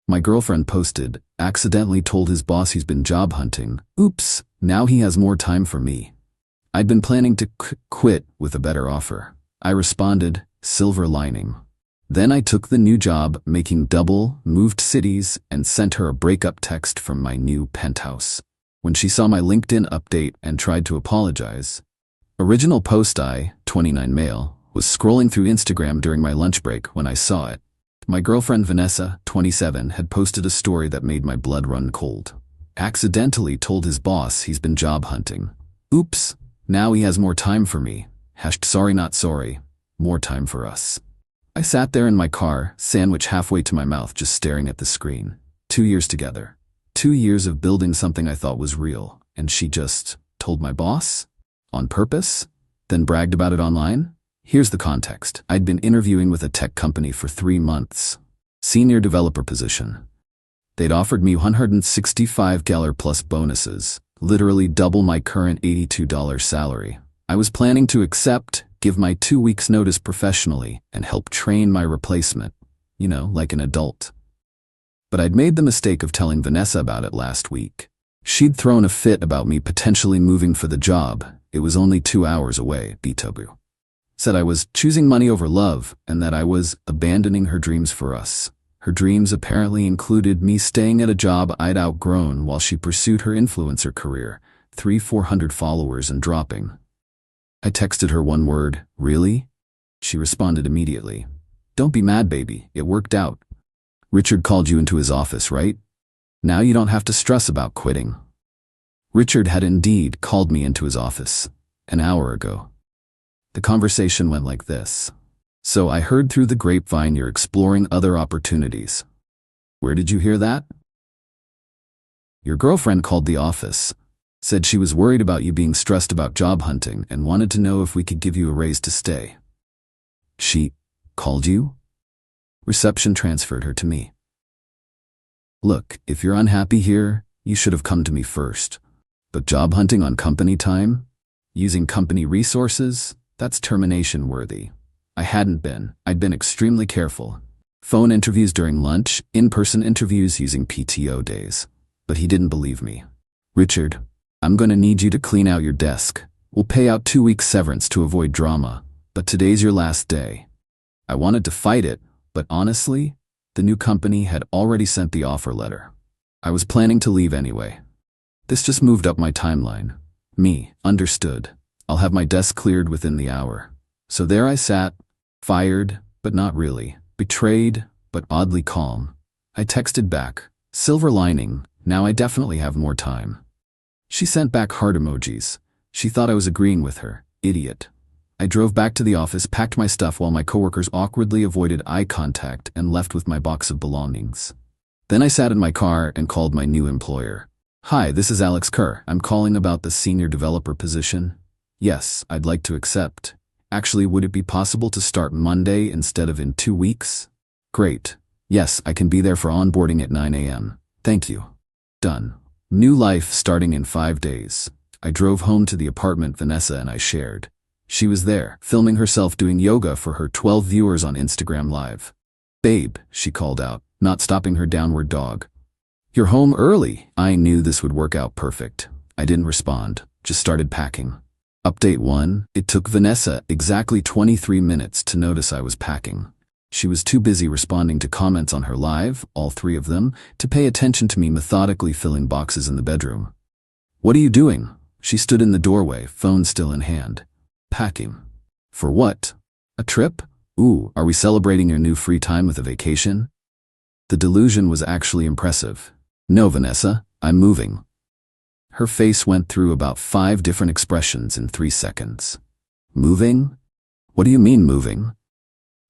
My girlfriend posted, accidentally told his boss he's been job hunting. Oops, now he has more time for me. I'd been planning to quit with a better offer. I responded, silver lining. Then I took the new job, making double, moved cities, and sent her a breakup text from my new penthouse. When she saw my LinkedIn update and tried to apologize. Original post 29 male, was scrolling through Instagram during my lunch break when I saw it. My girlfriend Vanessa, 27, had posted a story that made my blood run cold. Accidentally told his boss he's been job hunting. Oops, now he has more time for me. Sorry not sorry, more time for us. I sat there in my car, sandwich halfway to my mouth, just staring at the screen. 2 years together. 2 years of building something I thought was real, and she just told my boss? On purpose? Then bragged about it online? Here's the context. I'd been interviewing with a tech company for 3 months. Senior developer position. They'd offered me $165 plus bonuses, literally double my current $82 salary. I was planning to accept, give my 2 weeks notice professionally, and help train my replacement. Like an adult. But I'd made the mistake of telling Vanessa about it last week. She'd thrown a fit about me potentially moving for the job. It was only 2 hours away, Bitobu. Said I was choosing money over love, and that I was abandoning her dreams for us. Her dreams apparently included me staying at a job I'd outgrown while she pursued her influencer career, 300-400 followers and dropping. I texted her one word, really? She responded immediately. Don't be mad, baby, it worked out. Richard called you into his office, right? Now you don't have to stress about quitting. Richard had indeed called me into his office, an hour ago. The conversation went like this. So I heard through the grapevine you're exploring other opportunities. Where did you hear that? Your girlfriend called the office. Said she was worried about you being stressed about job hunting and wanted to know if we could give you a raise to stay. She called you? Reception transferred her to me. Look, if you're unhappy here, you should have come to me first. But job hunting on company time? Using company resources? That's termination worthy. I'd been extremely careful. Phone interviews during lunch, in-person interviews using PTO days. But he didn't believe me. Richard, I'm gonna need you to clean out your desk. We'll pay out 2 weeks severance to avoid drama, but today's your last day. I wanted to fight it, but honestly, the new company had already sent the offer letter. I was planning to leave anyway. This just moved up my timeline. Understood. I'll have my desk cleared within the hour. So there I sat, fired, but not really, betrayed, but oddly calm. I texted back, silver lining, now I definitely have more time. She sent back heart emojis. She thought I was agreeing with her, idiot. I drove back to the office, packed my stuff while my coworkers awkwardly avoided eye contact and left with my box of belongings. Then I sat in my car and called my new employer. Hi, this is Alex Kerr. I'm calling about the senior developer position. Yes, I'd like to accept. Actually, would it be possible to start Monday instead of in 2 weeks? Great. Yes, I can be there for onboarding at 9 a.m. Thank you. Done. New life starting in 5 days. I drove home to the apartment Vanessa and I shared. She was there, filming herself doing yoga for her 12 viewers on Instagram Live. Babe, she called out, not stopping her downward dog. You're home early. I knew this would work out perfect. I didn't respond, just started packing. Update 1, it took Vanessa exactly 23 minutes to notice I was packing. She was too busy responding to comments on her live, all 3 of them, to pay attention to me methodically filling boxes in the bedroom. What are you doing? She stood in the doorway, phone still in hand. Packing. For what? A trip? Ooh, are we celebrating your new free time with a vacation? The delusion was actually impressive. No, Vanessa, I'm moving. Her face went through about 5 different expressions in 3 seconds. Moving? What do you mean moving?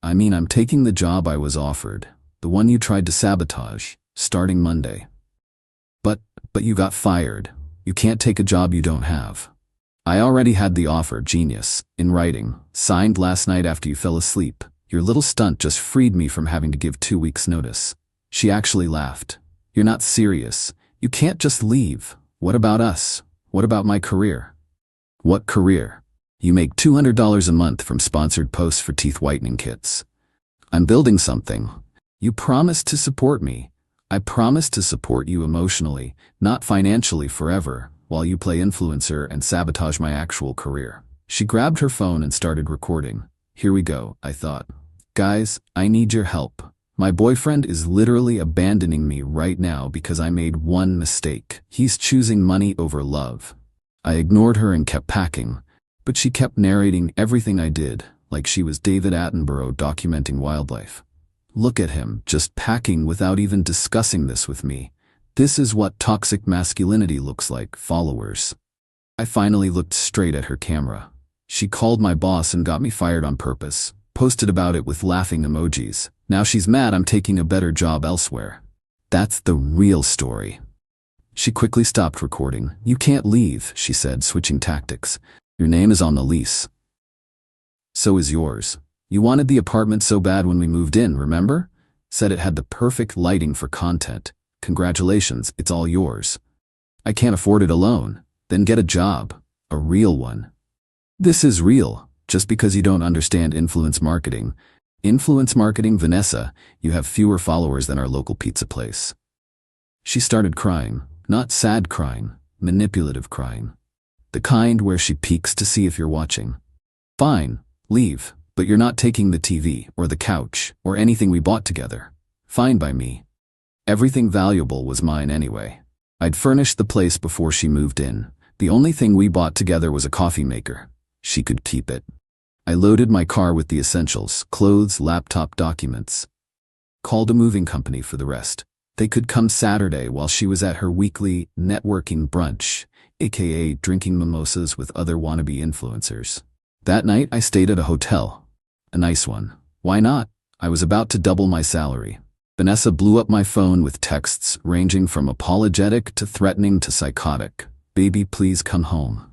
I mean I'm taking the job I was offered, the one you tried to sabotage, starting Monday. But you got fired. You can't take a job you don't have. I already had the offer, genius, in writing, signed last night after you fell asleep. Your little stunt just freed me from having to give 2 weeks notice. She actually laughed. You're not serious. You can't just leave. What about us? What about my career? What career? You make $200 a month from sponsored posts for teeth whitening kits. I'm building something. You promised to support me. I promise to support you emotionally, not financially forever, while you play influencer and sabotage my actual career. She grabbed her phone and started recording. Here we go, I thought. Guys, I need your help. My boyfriend is literally abandoning me right now because I made one mistake. He's choosing money over love. I ignored her and kept packing, but she kept narrating everything I did, like she was David Attenborough documenting wildlife. Look at him, just packing without even discussing this with me. This is what toxic masculinity looks like, followers. I finally looked straight at her camera. She called my boss and got me fired on purpose, posted about it with laughing emojis. Now she's mad I'm taking a better job elsewhere. That's the real story. She quickly stopped recording. You can't leave, she said, switching tactics. Your name is on the lease. So is yours. You wanted the apartment so bad when we moved in, remember? Said it had the perfect lighting for content. Congratulations, it's all yours. I can't afford it alone. Then get a job. A real one. This is real, just because you don't understand influence marketing. Influence marketing, Vanessa, you have fewer followers than our local pizza place. She started crying, not sad crying, manipulative crying. The kind where she peeks to see if you're watching. Fine, leave, but you're not taking the TV or the couch or anything we bought together. Fine by me. Everything valuable was mine anyway. I'd furnished the place before she moved in. The only thing we bought together was a coffee maker. She could keep it. I loaded my car with the essentials, clothes, laptop, documents. Called a moving company for the rest. They could come Saturday while she was at her weekly networking brunch, aka drinking mimosas with other wannabe influencers. That night I stayed at a hotel. A nice one. Why not? I was about to double my salary. Vanessa blew up my phone with texts ranging from apologetic to threatening to psychotic. Baby, please come home.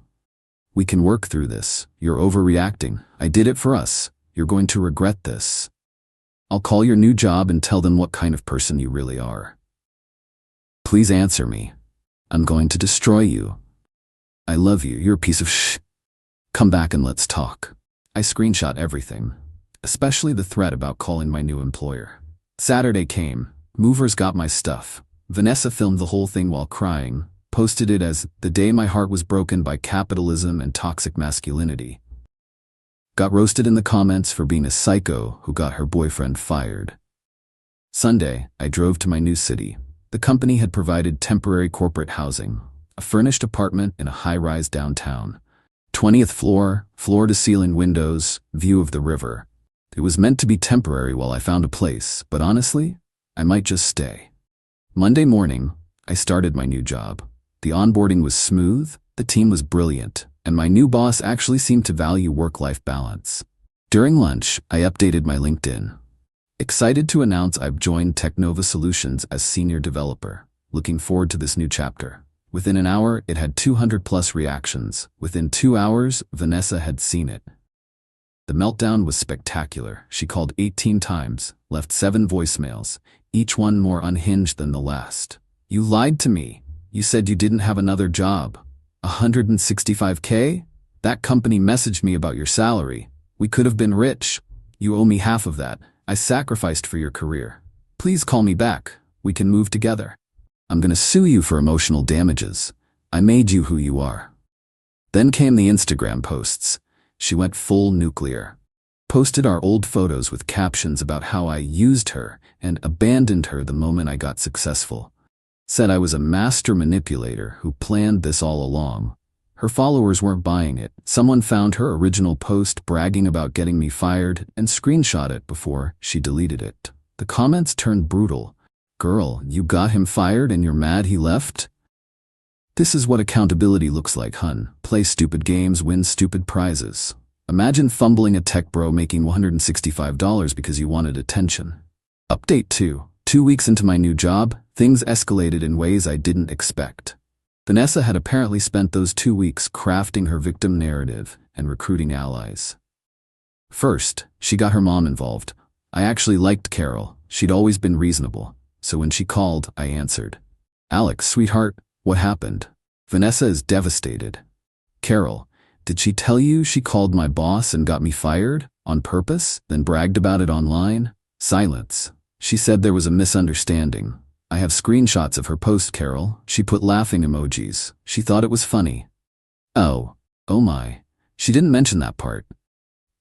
We can work through this. You're overreacting. I did it for us. You're going to regret this. I'll call your new job and tell them what kind of person you really are. Please answer me. I'm going to destroy you. I love you. You're a piece of shh. Come back and let's talk. I screenshot everything, especially the threat about calling my new employer. Saturday came. Movers got my stuff. Vanessa filmed the whole thing while crying, posted it as the day my heart was broken by capitalism and toxic masculinity. Got roasted in the comments for being a psycho who got her boyfriend fired. Sunday, I drove to my new city. The company had provided temporary corporate housing, a furnished apartment in a high-rise downtown. 20th floor, floor-to-ceiling windows, view of the river. It was meant to be temporary while I found a place, but honestly, I might just stay. Monday morning, I started my new job. The onboarding was smooth, the team was brilliant, and my new boss actually seemed to value work-life balance. During lunch, I updated my LinkedIn. Excited to announce I've joined Technova Solutions as senior developer. Looking forward to this new chapter. Within an hour, it had 200+ reactions. Within 2 hours, Vanessa had seen it. The meltdown was spectacular. She called 18 times, left 7 voicemails, each one more unhinged than the last. You lied to me. You said you didn't have another job. $165K? That company messaged me about your salary. We could have been rich. You owe me half of that. I sacrificed for your career. Please call me back. We can move together. I'm gonna sue you for emotional damages. I made you who you are. Then came the Instagram posts. She went full nuclear. Posted our old photos with captions about how I used her and abandoned her the moment I got successful. Said I was a master manipulator who planned this all along. Her followers weren't buying it. Someone found her original post bragging about getting me fired and screenshot it before she deleted it. The comments turned brutal. Girl, you got him fired and you're mad he left? This is what accountability looks like, hun. Play stupid games, win stupid prizes. Imagine fumbling a tech bro making $165 because you wanted attention. Update 2. 2 weeks into my new job, things escalated in ways I didn't expect. Vanessa had apparently spent those 2 weeks crafting her victim narrative and recruiting allies. First, she got her mom involved. I actually liked Carol. She'd always been reasonable. So when she called, I answered. Alex, sweetheart, what happened? Vanessa is devastated. Carol, did she tell you she called my boss and got me fired? On purpose? Then bragged about it online? Silence. She said there was a misunderstanding. I have screenshots of her post, Carol. She put laughing emojis. She thought it was funny. Oh my. She didn't mention that part.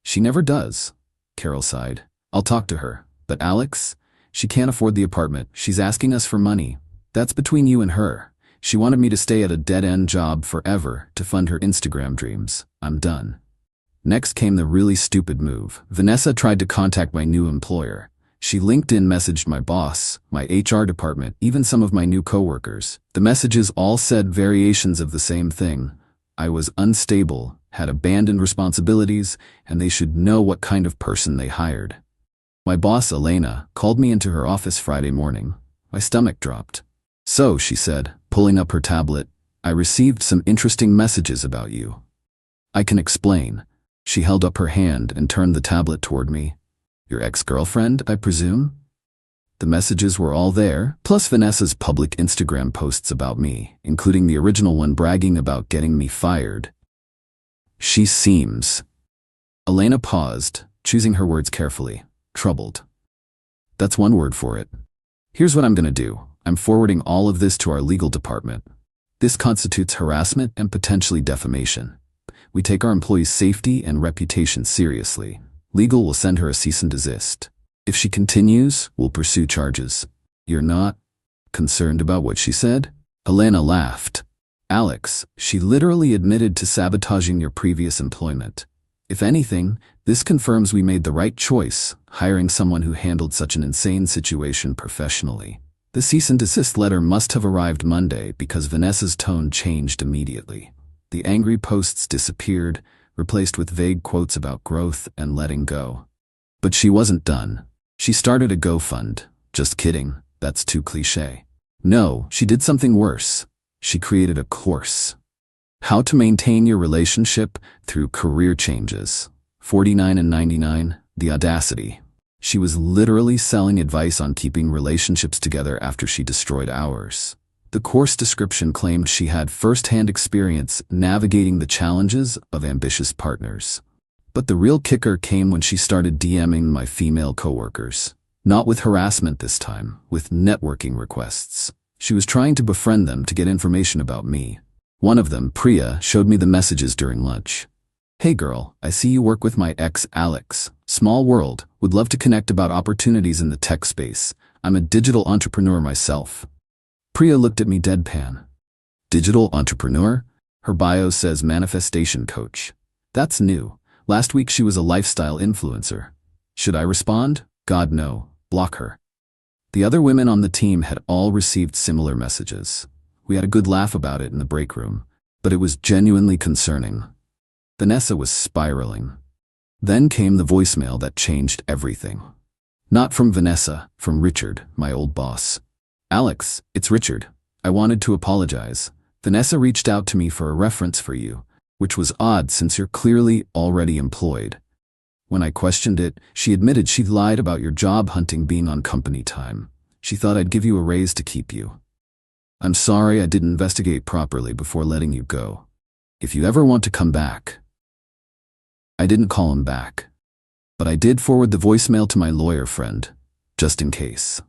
She never does. Carol sighed. I'll talk to her. But Alex? She can't afford the apartment. She's asking us for money. That's between you and her. She wanted me to stay at a dead-end job forever to fund her Instagram dreams. I'm done. Next came the really stupid move. Vanessa tried to contact my new employer. She LinkedIn messaged my boss, my HR department, even some of my new coworkers. The messages all said variations of the same thing. I was unstable, had abandoned responsibilities, and they should know what kind of person they hired. My boss, Elena, called me into her office Friday morning. My stomach dropped. So, she said, pulling up her tablet, I received some interesting messages about you. I can explain. She held up her hand and turned the tablet toward me. Your ex-girlfriend, I presume? The messages were all there, plus Vanessa's public Instagram posts about me, including the original one bragging about getting me fired. She seems... Elena paused, choosing her words carefully. Troubled. That's one word for it. Here's what I'm gonna do. I'm forwarding all of this to our legal department. This constitutes harassment and potentially defamation. We take our employees' safety and reputation seriously. Legal will send her a cease and desist. If she continues, we'll pursue charges. You're not concerned about what she said? Elena laughed. Alex, she literally admitted to sabotaging your previous employment. If anything, this confirms we made the right choice, hiring someone who handled such an insane situation professionally. The cease and desist letter must have arrived Monday because Vanessa's tone changed immediately. The angry posts disappeared, replaced with vague quotes about growth and letting go. But she wasn't done. She started a GoFund. Just kidding, that's too cliché. No, she did something worse. She created a course. How to maintain your relationship through career changes. $49.99, the audacity. She was literally selling advice on keeping relationships together after she destroyed ours. The course description claimed she had first-hand experience navigating the challenges of ambitious partners. But the real kicker came when she started DMing my female coworkers. Not with harassment this time, with networking requests. She was trying to befriend them to get information about me. One of them, Priya, showed me the messages during lunch. Hey girl, I see you work with my ex Alex. Small world, would love to connect about opportunities in the tech space. I'm a digital entrepreneur myself. Priya looked at me deadpan. Digital entrepreneur? Her bio says manifestation coach. That's new. Last week she was a lifestyle influencer. Should I respond? God no. Block her. The other women on the team had all received similar messages. We had a good laugh about it in the break room, but it was genuinely concerning. Vanessa was spiraling. Then came the voicemail that changed everything. Not from Vanessa, from Richard, my old boss. Alex, it's Richard. I wanted to apologize. Vanessa reached out to me for a reference for you, which was odd since you're clearly already employed. When I questioned it, she admitted she'd lied about your job hunting being on company time. She thought I'd give you a raise to keep you. I'm sorry I didn't investigate properly before letting you go. If you ever want to come back. I didn't call him back. But I did forward the voicemail to my lawyer friend, just in case.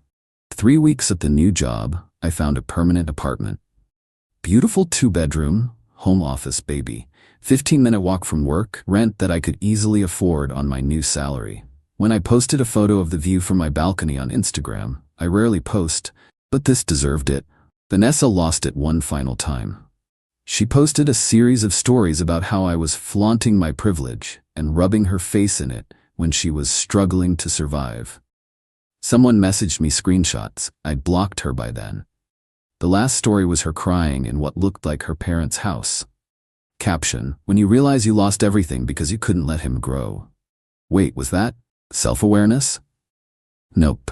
3 weeks at the new job, I found a permanent apartment. Beautiful 2-bedroom, home office baby. 15-minute walk from work, rent that I could easily afford on my new salary. When I posted a photo of the view from my balcony on Instagram, I rarely post, but this deserved it. Vanessa lost it one final time. She posted a series of stories about how I was flaunting my privilege and rubbing her face in it when she was struggling to survive. Someone messaged me screenshots. I'd blocked her by then. The last story was her crying in what looked like her parents' house. Caption, when you realize you lost everything because you couldn't let him grow. Wait, was that self-awareness? Nope.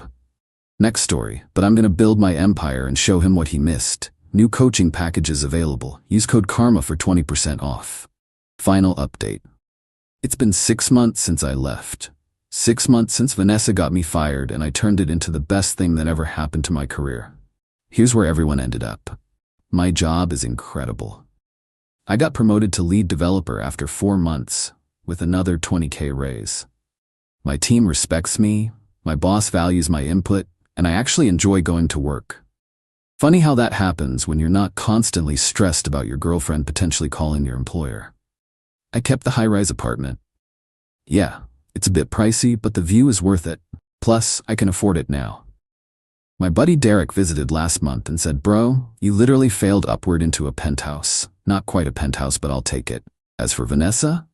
Next story, but I'm gonna build my empire and show him what he missed. New coaching packages available. Use code KARMA for 20% off. Final update. It's been 6 months since I left. 6 months since Vanessa got me fired and I turned it into the best thing that ever happened to my career. Here's where everyone ended up. My job is incredible. I got promoted to lead developer after 4 months, with another $20K raise. My team respects me, my boss values my input, and I actually enjoy going to work. Funny how that happens when you're not constantly stressed about your girlfriend potentially calling your employer. I kept the high-rise apartment. Yeah, it's a bit pricey, but the view is worth it. Plus, I can afford it now. My buddy Derek visited last month and said, "Bro, you literally failed upward into a penthouse." Not quite a penthouse, but I'll take it. As for Vanessa?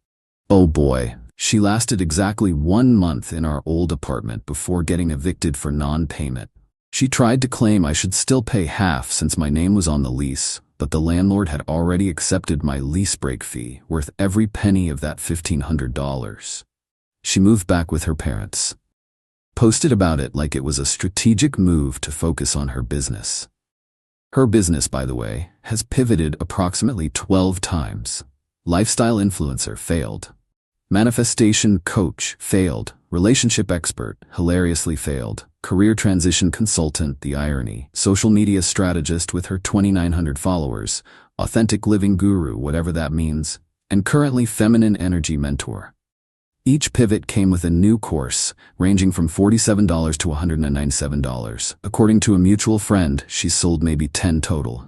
Oh boy, she lasted exactly 1 month in our old apartment before getting evicted for non-payment. She tried to claim I should still pay half since my name was on the lease, but the landlord had already accepted my lease break fee, worth every penny of that $1,500. She moved back with her parents. Posted about it like it was a strategic move to focus on her business. Her business, by the way, has pivoted approximately 12 times. Lifestyle influencer failed. Manifestation coach failed. Relationship expert hilariously failed. Career transition consultant, the irony. Social media strategist with her 2,900 followers. Authentic living guru, whatever that means. And currently feminine energy mentor. Each pivot came with a new course, ranging from $47 to $197. According to a mutual friend, she's sold maybe 10 total.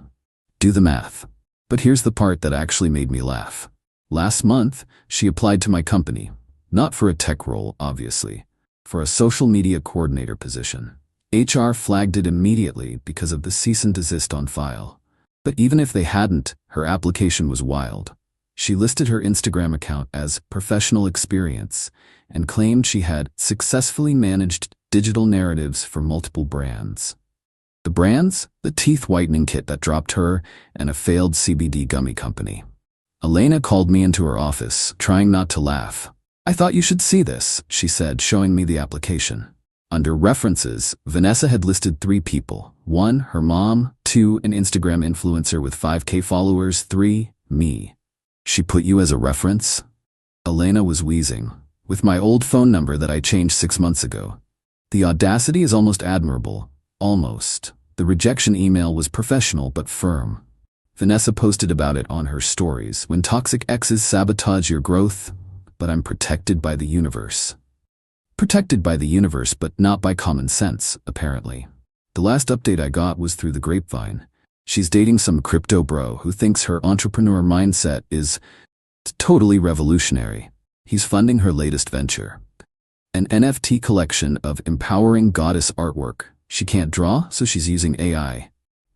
Do the math. But here's the part that actually made me laugh. Last month, she applied to my company. Not for a tech role, obviously. For a social media coordinator position. HR flagged it immediately because of the cease and desist on file. But even if they hadn't, her application was wild. She listed her Instagram account as professional experience and claimed she had successfully managed digital narratives for multiple brands. The brands? The teeth whitening kit that dropped her and a failed CBD gummy company. Elena called me into her office, trying not to laugh. "I thought you should see this," she said, showing me the application. Under references, Vanessa had listed 3 people. 1, her mom. 2, an Instagram influencer with 5K followers. 3, me. "She put you as a reference?" Elena was wheezing. "With my old phone number that I changed 6 months ago." The audacity is almost admirable. Almost. The rejection email was professional but firm. Vanessa posted about it on her stories. "When toxic exes sabotage your growth, but I'm protected by the universe." Protected by the universe, but not by common sense, apparently. The last update I got was through the grapevine. She's dating some crypto bro who thinks her entrepreneur mindset is totally revolutionary. He's funding her latest venture. An NFT collection of empowering goddess artwork. She can't draw, so she's using AI.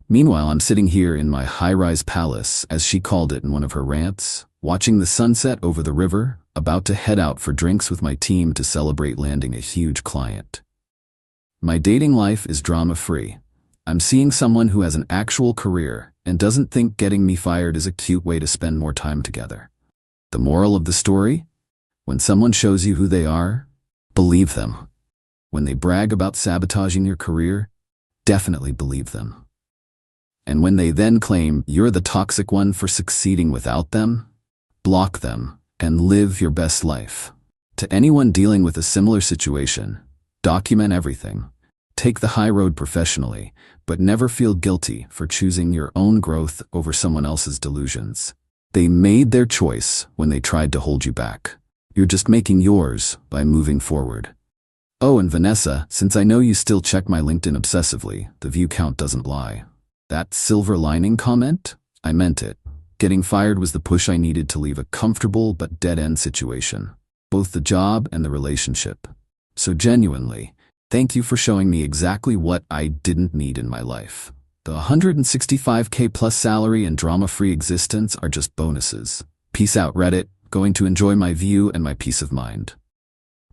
Meanwhile, I'm sitting here in my high-rise palace, as she called it in one of her rants, watching the sunset over the river, about to head out for drinks with my team to celebrate landing a huge client. My dating life is drama-free. I'm seeing someone who has an actual career and doesn't think getting me fired is a cute way to spend more time together. The moral of the story? When someone shows you who they are, believe them. When they brag about sabotaging your career, definitely believe them. And when they then claim you're the toxic one for succeeding without them, block them and live your best life. To anyone dealing with a similar situation, document everything. Take the high road professionally, but never feel guilty for choosing your own growth over someone else's delusions. They made their choice when they tried to hold you back. You're just making yours by moving forward. Oh, and Vanessa, since I know you still check my LinkedIn obsessively, the view count doesn't lie. That silver lining comment? I meant it. Getting fired was the push I needed to leave a comfortable but dead-end situation. Both the job and the relationship. So genuinely, thank you for showing me exactly what I didn't need in my life. The 165K plus salary and drama-free existence are just bonuses. Peace out, Reddit. Going to enjoy my view and my peace of mind.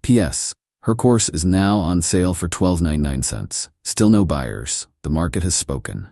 P.S. Her course is now on sale for $12.99. Still no buyers. The market has spoken.